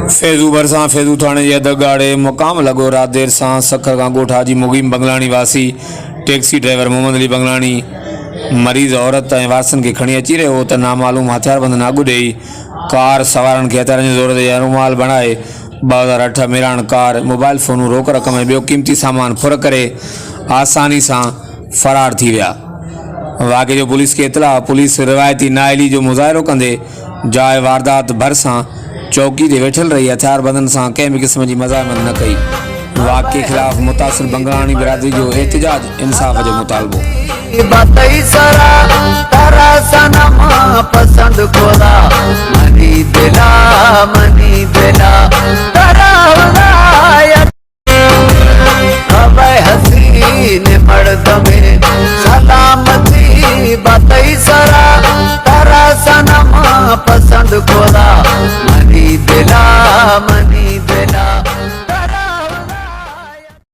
फैज़ू भरसा फैज़ू थाने जे अध गाड़े मुक़ाम लगो रात देर सां सखर का गोठ हाजी मुगीम बंगलानी वासी टैक्सी ड्राइवर मोहम्मद अली बंगलानी मरीज़ औरत ऐं वारसनि खे खणी अची रहियो त नामालूम हथियारबंद नागू ॾेई कार सवारनि खे हथियारनि जे ज़ोर ते रुमाल बणाए 2008 मेराण कार मोबाइल फ़ोनूं रोक रक़म ऐं ॿियो क़ीमती सामान फुर करे आसानी सां फ़रार थी विया। वाक़े जो पुलिस खे इतला। पुलिस रिवायती नाअहली जो मुज़ाहिरो कंदे जाइ वारदात भरिसां चौकी ते वेठल रही हथियारबंदनि सां कंहिं बि क़िस्म जी मज़ामत न कई। वाक़े ख़िलाफ़ मुतासिर बंगलानी बिरादरी जो एहतिजाज इंसाफ़ जो मुतालबो। पसंद खोला मनी दिला मनी